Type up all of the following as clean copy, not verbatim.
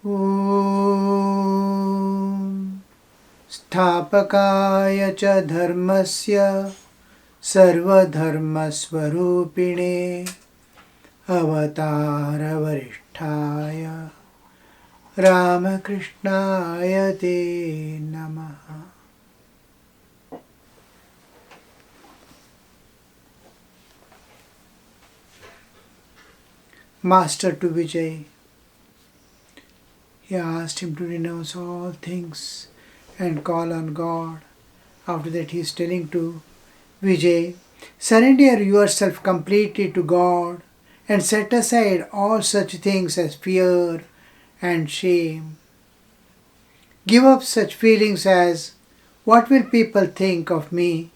ॐ स्थापकाय च धर्मस्य सर्वधर्मस्वरूपिणे अवतारवरिष्ठाय रामकृष्णाय ते नमः. Master to Vijay. He asked him to renounce all things and call on God. After that he is telling to Vijay, surrender yourself completely to God and set aside all such things as fear and shame. Give up such feelings as, what will people think of me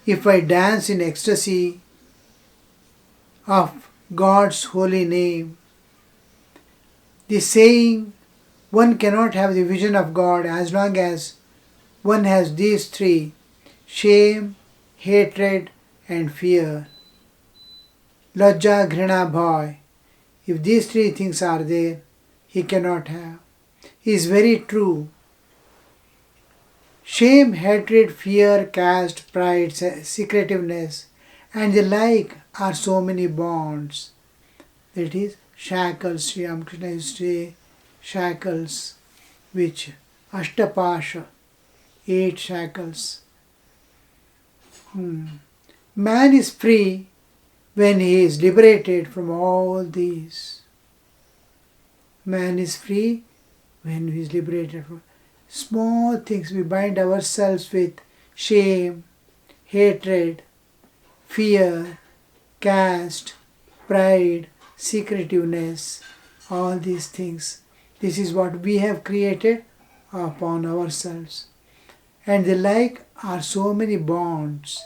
if I dance in ecstasy of God's holy name? The saying, one cannot have the vision of God as long as one has these three: shame, hatred, and fear. Lajja, Ghrina, Bhay. If these three things are there, he cannot have. It is very true. Shame, hatred, fear, caste, pride, secretiveness, and the like are so many bonds. That is, shackles, Sri Ramakrishna used to say, shackles, which Ashtapasha, 8 shackles. Man is free when he is liberated from all these. Man is free when he is liberated from small things. We bind ourselves with shame, hatred, fear, caste, pride, secretiveness, all these things. This is what we have created upon ourselves. And the like are so many bonds.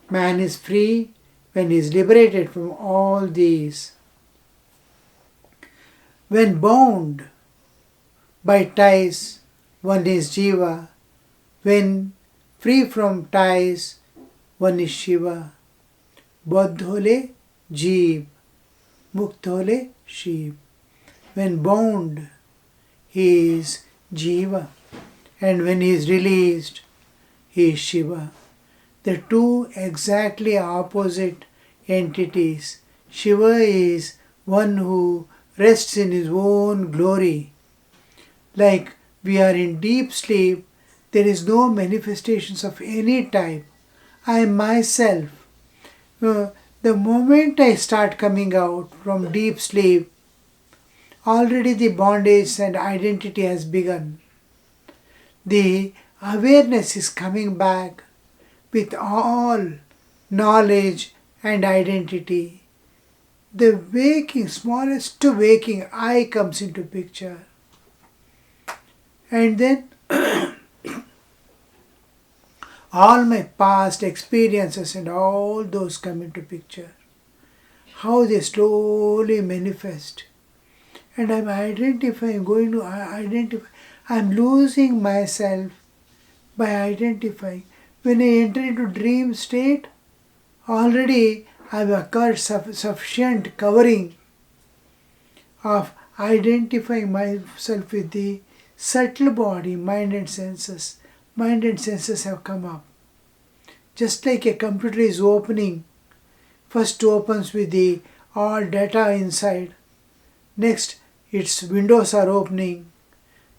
Man is free when he is liberated from all these. When bound by ties, one is Jiva. When free from ties, one is Shiva. Baddh hole Jeev, Mukt hole Shiv. When bound, he is Jiva, and when he is released, he is Shiva. The two exactly opposite entities. Shiva is one who rests in his own glory. Like we are in deep sleep, there is no manifestations of any type. I myself, the moment I start coming out from deep sleep, already the bondage and identity has begun. The awareness is coming back with all knowledge and identity. The waking, smallest waking, I comes into picture. And then all my past experiences and all those come into picture. How they slowly manifest. And I'm identifying, going to identify. I'm losing myself by identifying. When I enter into dream state, already I've occurred sufficient covering of identifying myself with the subtle body, mind and senses. Mind and senses have come up. Just like a computer is opening, first opens with the all data inside. Next, its windows are opening.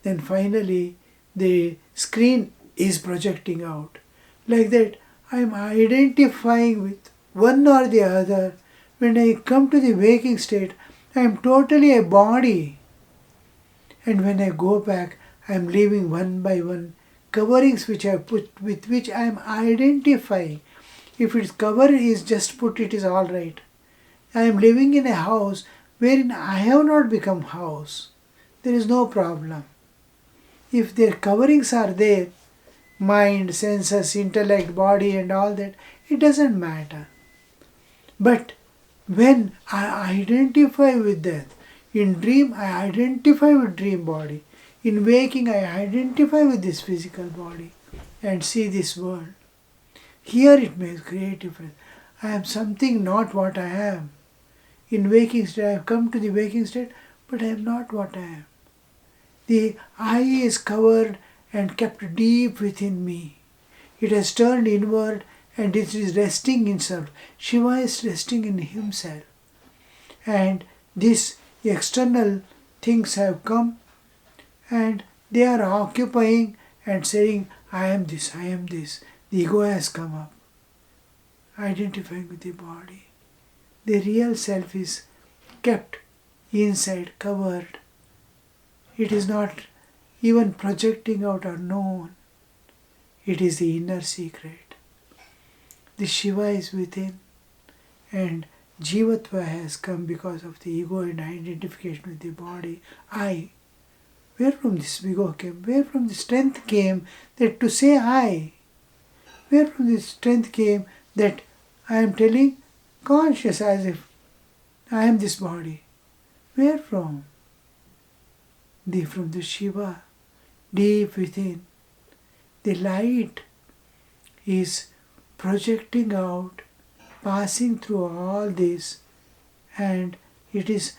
Then finally, the screen is projecting out. Like that, I am identifying with one or the other. When I come to the waking state, I am totally a body. And when I go back, I am leaving one by one coverings which I have put, with which I am identifying. If its cover is just put, it is all right. I am living in a house wherein I have not become house. There is no problem. If their coverings are there, mind, senses, intellect, body and all that, it doesn't matter. But when I identify with that, in dream I identify with dream body. In waking I identify with this physical body and see this world. Here it makes great difference. I am something not what I am. In waking state I have come to the waking state, but I am not what I am. The I is covered and kept deep within me. It has turned inward and it is resting in self. Shiva is resting in himself. And these external things have come and they are occupying and saying, I am this, I am this. The ego has come up, identifying with the body. The real self is kept inside, covered. It is not even projecting out or known. It is the inner secret. The Shiva is within and Jivatva has come because of the ego and identification with the body. I. Where from this ego came? Where from the strength came that to say I? Where from the strength came that I am telling conscious as if I am this body? Where from? From the Shiva, deep within. The light is projecting out, passing through all this, and it is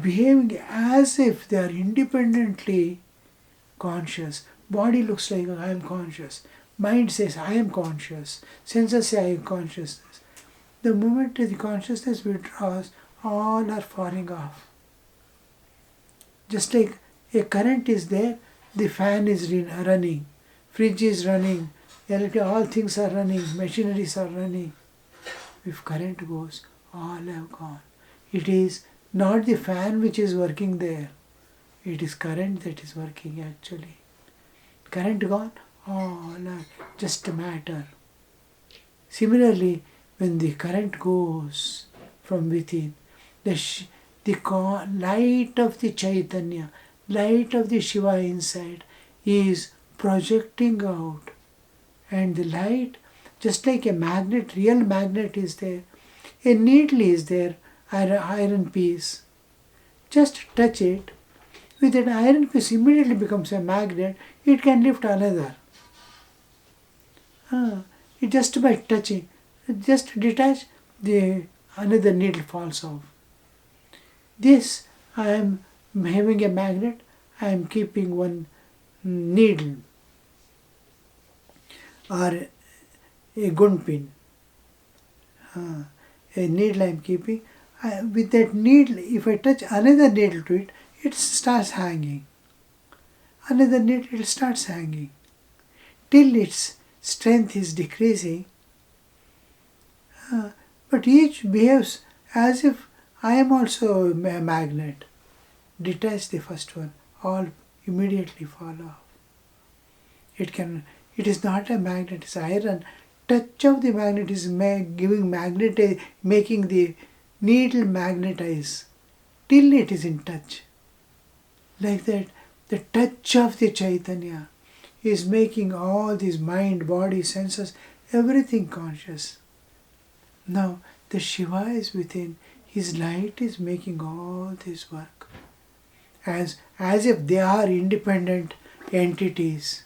behaving as if they are independently conscious. Body looks like I am conscious. Mind says I am conscious. Senses say I am consciousness. The moment the consciousness withdraws, all are falling off. Just like a current is there, the fan is running, fridge is running, all things are running, machineries are running. If current goes, all have gone. It is not the fan which is working there. It is current that is working actually. Current gone, all are just matter. Similarly, when the current goes from within, the light of the Chaitanya, light of the Shiva inside is projecting out. And the light, just like a magnet, real magnet is there. A needle is there, iron piece. Just touch it. With that iron piece immediately becomes a magnet. It can lift another. It just by touching, just detach, the another needle falls off. This I am having a magnet, I am keeping one needle or a gun pin. A needle I am keeping. With that needle, if I touch another needle to it, it starts hanging. Another needle, it starts hanging. Till its strength is decreasing. But each behaves as if I am also a magnet. Detach the first one, all immediately fall off. It is not a magnet, it is iron. Touch of the magnet is making the needle magnetize till it is in touch. Like that, the touch of the Chaitanya is making all these mind, body, senses, everything conscious. Now, the Shiva is within, his light is making all this work. As if they are independent entities,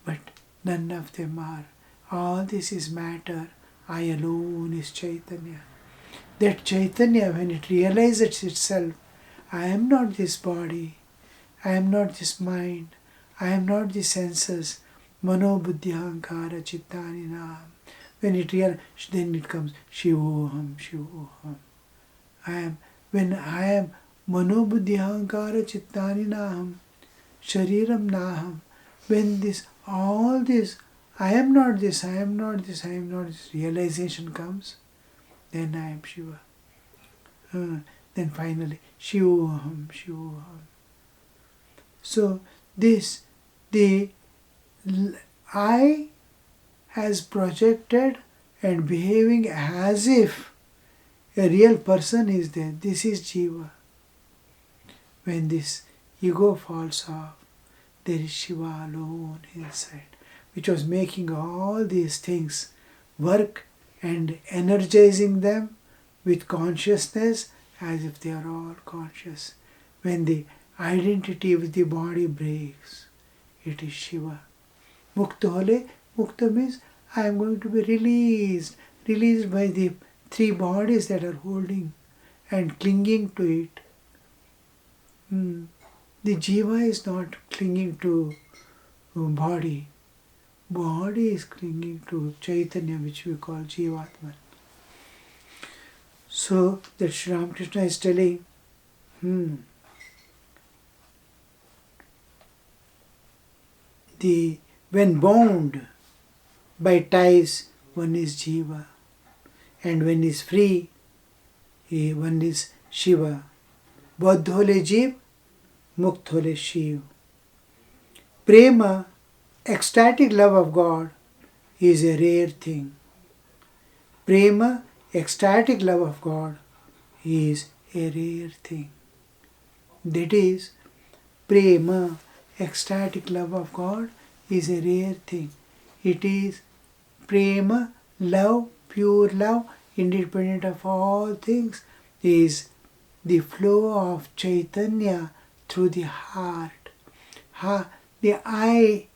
but none of them are. All this is matter, I alone is Chaitanya. That Chaitanya, when it realizes itself, I am not this body, I am not this mind, I am not the senses, mano buddhi ahankara chittani nam. When it realizes, then it comes Shivoham, Shivoham. When I am mano buddhi ahankara chittani nam, shariram naham. When all this, I am not this, I am not this, I am not this, realization comes, then I am Shiva. Then finally, Shivoham, Shivoham. So the I has projected and behaving as if a real person is there. This is Jiva. When this ego falls off, there is Shiva alone inside, which was making all these things work and energizing them with consciousness as if they are all conscious. When the identity with the body breaks, it is Shiva. Mukta hole, mukta means I am going to be released by the three bodies that are holding and clinging to it. The jiva is not clinging to body. Body is clinging to Chaitanya, which we call Jivatman. So that Sri Ramakrishna is telling, when bound by ties, one is Jiva, and when is free, one is Shiva. Baddh hole Jeev, Mukt hole Shiv. Prema, ecstatic love of God, is a rare thing. Prema, ecstatic love of God, is a rare thing. That is, prema, ecstatic love of God, is a rare thing. It is prema, love, pure love, independent of all things, is the flow of Chaitanya through the heart. The eye,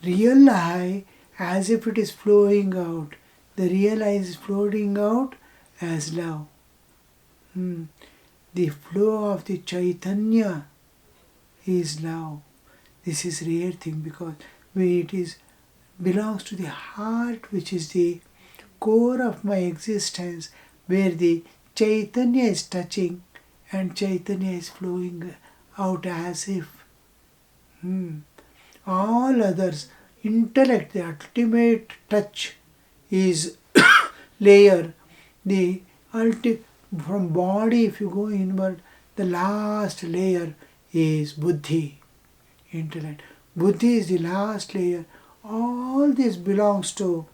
real eye, as if it is flowing out. The real eye is flowing out as love. The flow of the Chaitanya is love. This is rare thing because it belongs to the heart, which is the core of my existence, where the Chaitanya is touching and Chaitanya is flowing out as if. All others, intellect, the ultimate touch is layer. From body, if you go inward, the last layer is buddhi, intellect. Buddhi is the last layer. All this belongs to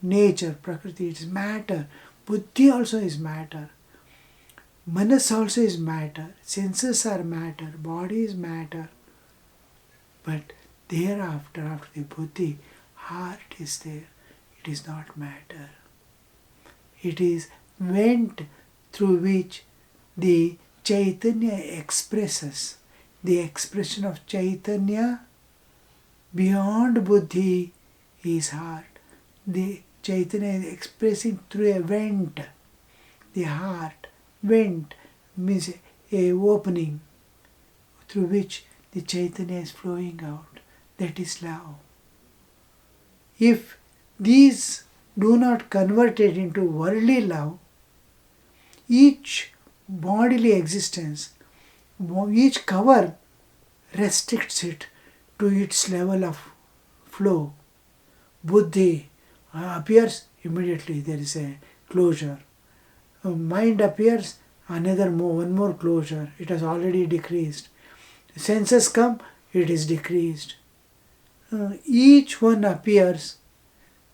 nature, prakriti, it is matter. Buddhi also is matter. Manas also is matter. Senses are matter. Body is matter. But thereafter, after the buddhi, heart is there. It is not matter. It is vent through which the Chaitanya expresses. The expression of Chaitanya beyond buddhi is heart. The Chaitanya is expressing through a vent. The heart. Vent means a opening through which the Chaitanya is flowing out. That is love. If these do not convert it into worldly love, each bodily existence, each cover restricts it to its level of flow. Buddhi appears, immediately there is a closure. Mind appears, one more closure. It has already decreased. Senses come, it is decreased. Each one appears,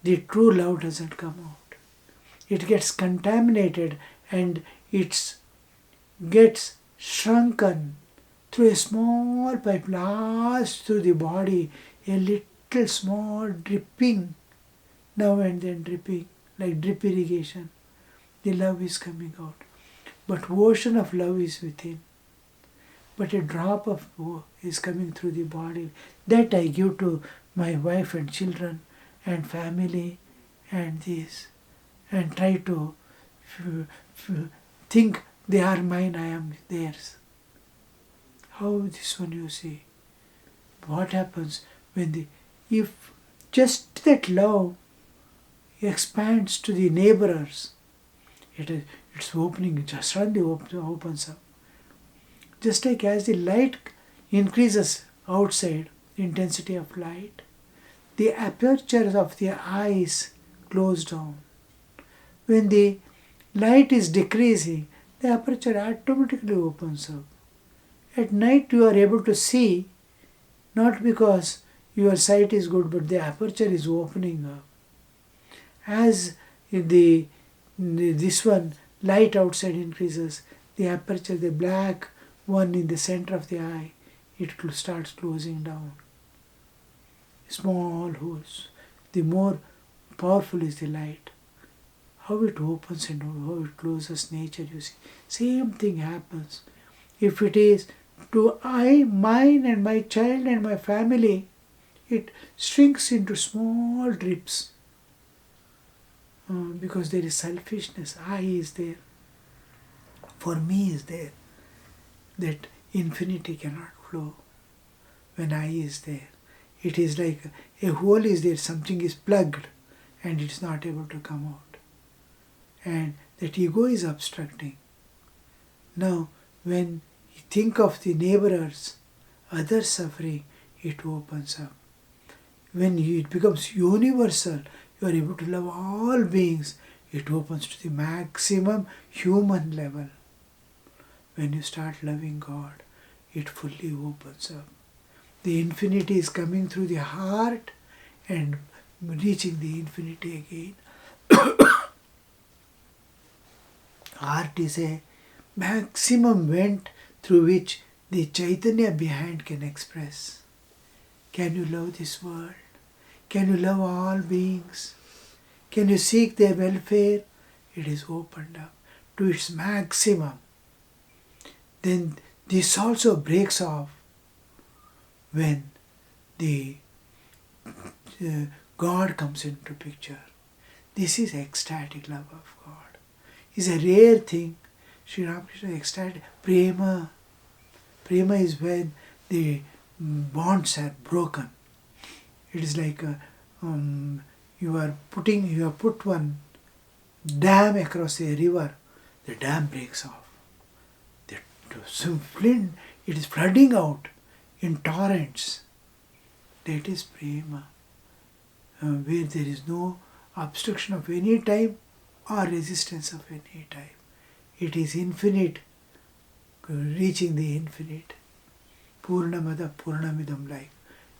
the true love doesn't come out. It gets contaminated and it gets shrunken through a small pipe, last through the body, a little small dripping, now and then dripping, like drip irrigation. The love is coming out. But ocean of love is within. But a drop of is coming through the body. That I give to my wife and children and family and this. And try to think they are mine, I am theirs. How this one you see? What happens when if just that love expands to the neighbors, it's opening, just suddenly opens up. Just like as the light increases outside, the intensity of light, the aperture of the eyes close down. When the light is decreasing, the aperture automatically opens up. At night you are able to see, not because your sight is good, but the aperture is opening up. As this one, light outside increases, the aperture, the black one in the center of the eye, it starts closing down. Small holes. The more powerful is the light. How it opens and how it closes nature, you see. Same thing happens. If it is to I, mine and my child and my family, it shrinks into small drips. Because there is selfishness. I is there. For me is there. That infinity cannot flow when I is there. It is like a hole is there, something is plugged and it's not able to come out. And that ego is obstructing. Now, when you think of the neighbors, others suffering, it opens up. When it becomes universal, you are able to love all beings, it opens to the maximum human level. When you start loving God, it fully opens up. The infinity is coming through the heart and reaching the infinity again. Heart is a maximum vent through which the Chaitanya behind can express. Can you love this world? Can you love all beings? Can you seek their welfare? It is opened up to its maximum. Then this also breaks off when the God comes into picture. This is ecstatic love of God. It's a rare thing. Sri Ramakrishna is ecstatic. Prema. Prema is when the bonds are broken. It is like you have put one dam across a river. The dam breaks off. It is flooding out in torrents. That is prema, where there is no obstruction of any type or resistance of any type. It is infinite, reaching the infinite. Purnamada Purnamidam, like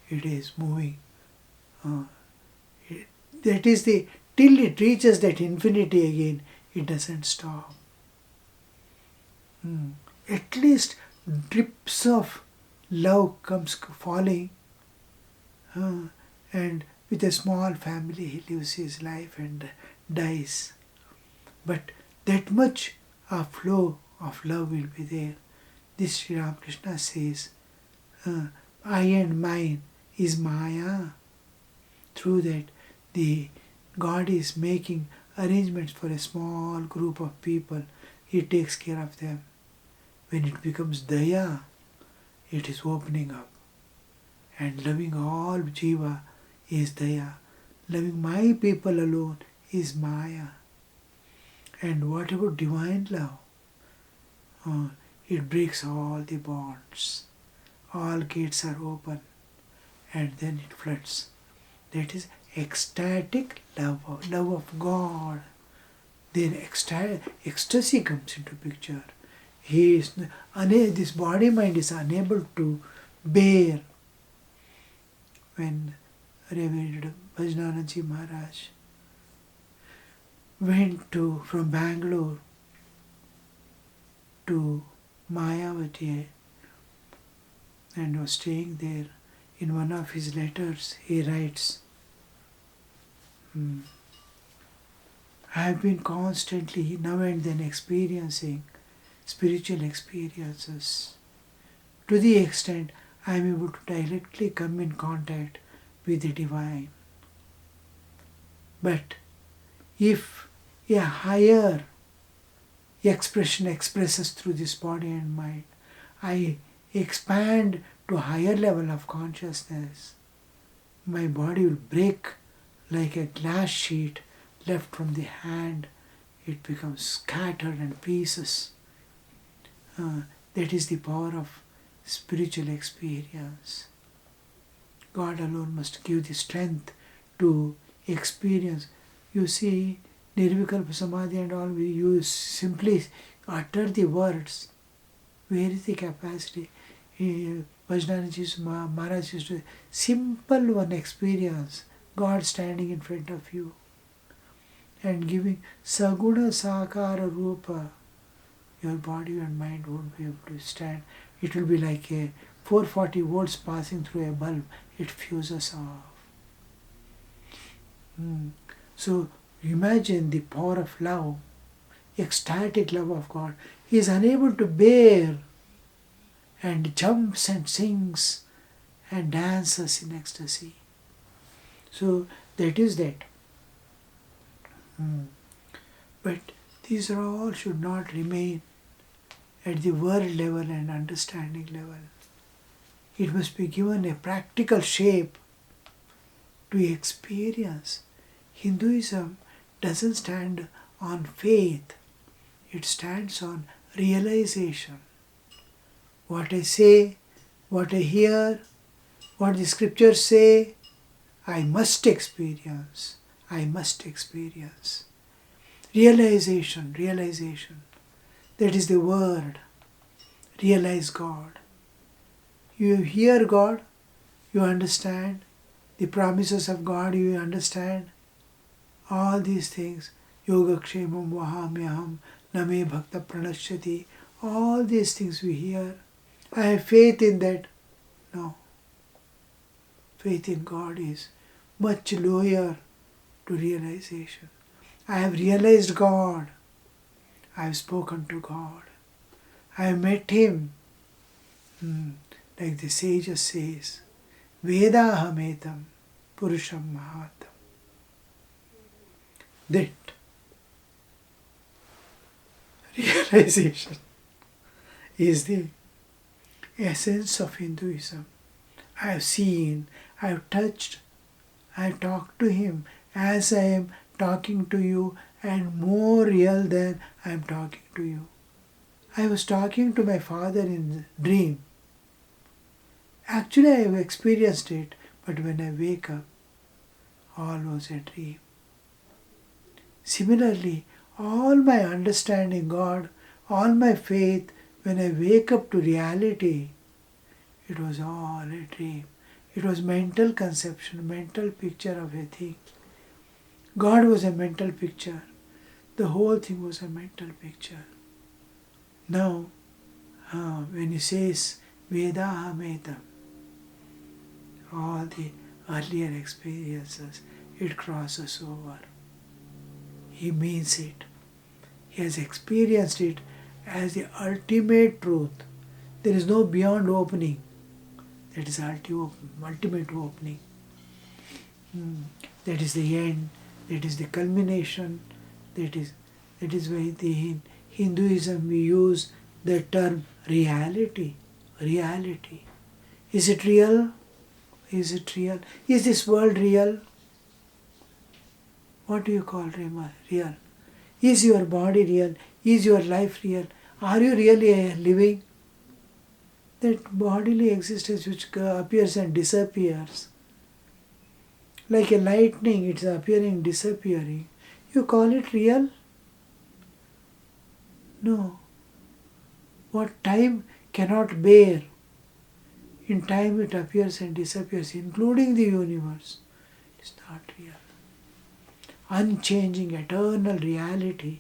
it is moving. That is till it reaches that infinity again, it doesn't stop. At least drips of love comes falling, and with a small family he lives his life and dies. But that much of flow of love will be there. This Sri Ramakrishna says, I and mine is Maya. Through that, the God is making arrangements for a small group of people. He takes care of them. When it becomes Daya, it is opening up. And loving all Jiva is Daya. Loving my people alone is Maya. And what about divine love? It breaks all the bonds. All gates are open. And then it floods. That is ecstatic love of God. Then ecstasy comes into picture. This body mind is unable to bear. When Reverend Vaishnavas Maharaj went from Bangalore to Mayavati and was staying there, in one of his letters he writes, I have been constantly now and then experiencing spiritual experiences to the extent I am able to directly come in contact with the divine. But if a higher expression expresses through this body and mind, I expand to a higher level of consciousness, my body will break like a glass sheet left from the hand. It becomes scattered and pieces. That is the power of spiritual experience. God alone must give the strength to experience. You see, Nirvikalpa Samadhi and all, you simply utter the words. Where is the capacity? Vaishnavas Maharaj used to simple one experience, God standing in front of you and giving Saguna Sakara Rupa. Your body and mind won't be able to stand. It will be like a 440 volts passing through a bulb. It fuses off. So imagine the power of love, ecstatic love of God. He is unable to bear and jumps and sings and dances in ecstasy. So that is that. But these are all should not remain at the world level and understanding level. It must be given a practical shape to experience. Hinduism doesn't stand on faith, it stands on realization. What I say, what I hear, what the scriptures say, I must experience. I must experience. Realization, realization. That is the word. Realize God. You hear God, you understand. The promises of God, you understand. All these things. Yogakshemam vahamyaham name bhakta pranashyati. All these things we hear. I have faith in that. No. Faith in God is much lower to realization. I have realized God. I have spoken to God. I have met Him. Like the sages says, Vedahametam Purusham Mahatam. That realization is the essence of Hinduism. I have seen, I have touched, I have talked to Him as I am talking to you, and more real than I am talking to you. I was talking to my father in a dream. Actually, I have experienced it, but when I wake up, all was a dream. Similarly, all my understanding God, all my faith, when I wake up to reality, it was all a dream. It was mental conception, mental picture of a thing. God was a mental picture. The whole thing was a mental picture. Now, when he says Vedahametam, all the earlier experiences, it crosses over. He means it. He has experienced it as the ultimate truth. There is no beyond opening. That is ultimate opening. That is the end. That is the culmination. That is why in Hinduism we use the term reality. Reality. Is it real? Is it real? Is this world real? What do you call real? Is your body real? Is your life real? Are you really living? That bodily existence which appears and disappears. Like a lightning, it's appearing, disappearing. You call it real? No. What time cannot bear. In time it appears and disappears, including the universe. It's not real. Unchanging, eternal reality.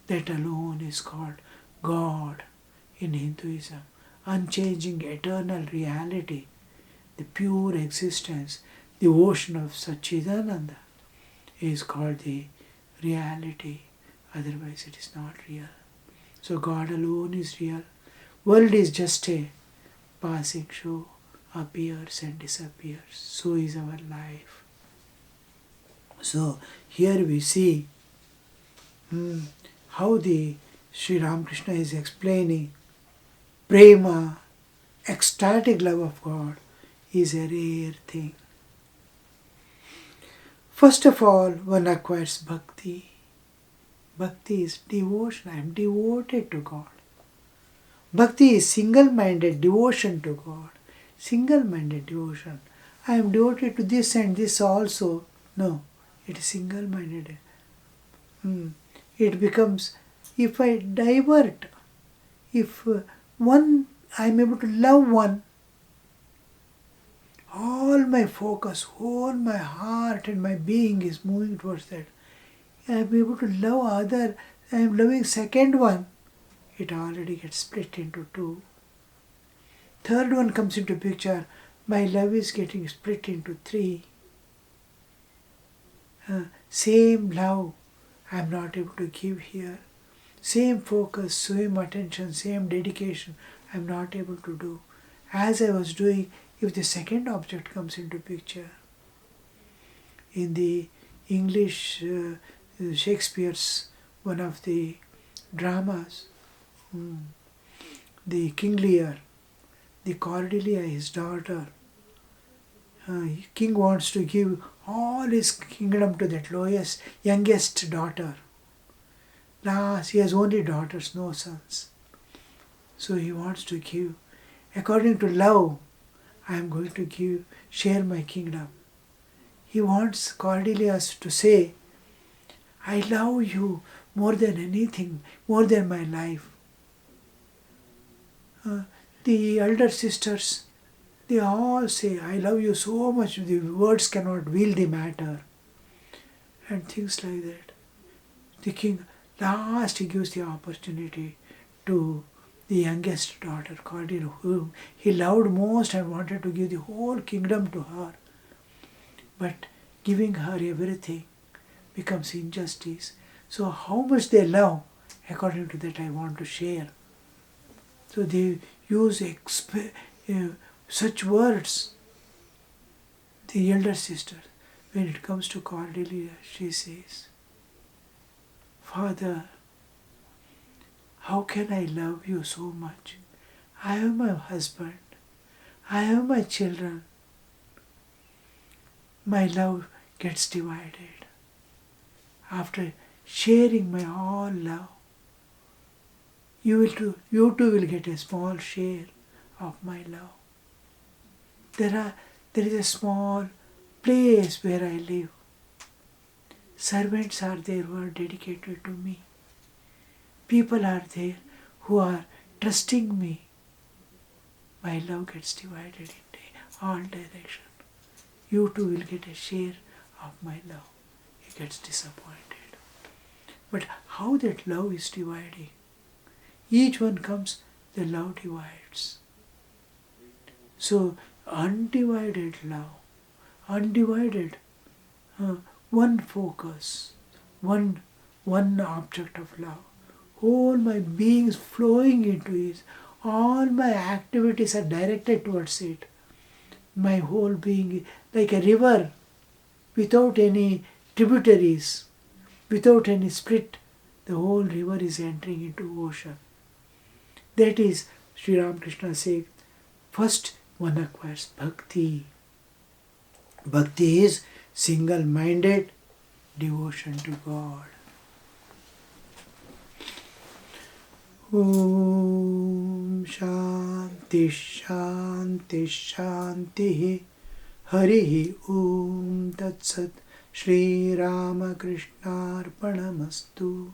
That alone is called God in Hinduism. Unchanging, eternal reality. The pure existence, the ocean of Satchidananda is called the reality. Otherwise it is not real. So God alone is real. World is just a passing show, appears and disappears. So is our life. So here we see how the Sri Ramakrishna is explaining prema, ecstatic love of God, is a rare thing. First of all, one acquires bhakti. Bhakti is devotion. I am devoted to God. Bhakti is single-minded devotion to God. Single-minded devotion. I am devoted to this and this also. No, it is single-minded. It becomes, if I divert, if one, I am able to love one, all my focus, all my heart and my being is moving towards that. I am able to love other, I am loving second one, it already gets split into two. Third one comes into picture, my love is getting split into three. Same love I am not able to give here. Same focus, same attention, same dedication I am not able to do. As I was doing, if the second object comes into picture. In the English Shakespeare's one of the dramas, the King Lear, the Cordelia, his daughter, king wants to give all his kingdom to that youngest daughter. Last, he has only daughters, no sons. So he wants to give. According to love, I am going to share my kingdom. He wants Cordelia to say, I love you more than anything, more than my life. The elder sisters, they all say, I love you so much, the words cannot wield the matter. And things like that. The king, last he gives the opportunity to the youngest daughter, Cordelia, whom he loved most and wanted to give the whole kingdom to her. But giving her everything becomes injustice. So how much they love, according to that I want to share. So they use such words. The elder sister, when it comes to Cordelia, she says, Father, how can I love you so much? I have my husband. I have my children. My love gets divided. After sharing my all love, you too will get a small share of my love. There is a small place where I live. Servants are there who are dedicated to me. People are there who are trusting me. My love gets divided in all directions. You too will get a share of my love. He gets disappointed. But how that love is dividing? Each one comes, the love divides. So undivided love, undivided, one focus, one object of love. All my beings flowing into it. All my activities are directed towards it. My whole being, like a river, without any tributaries, without any split, the whole river is entering into ocean. That is, Sri Ramakrishna says, first one acquires bhakti. Bhakti is single-minded devotion to God. Om Shanti Shanti Shanti Harihi Om Tat Sat Shri Ramakrishna Arpanamastu.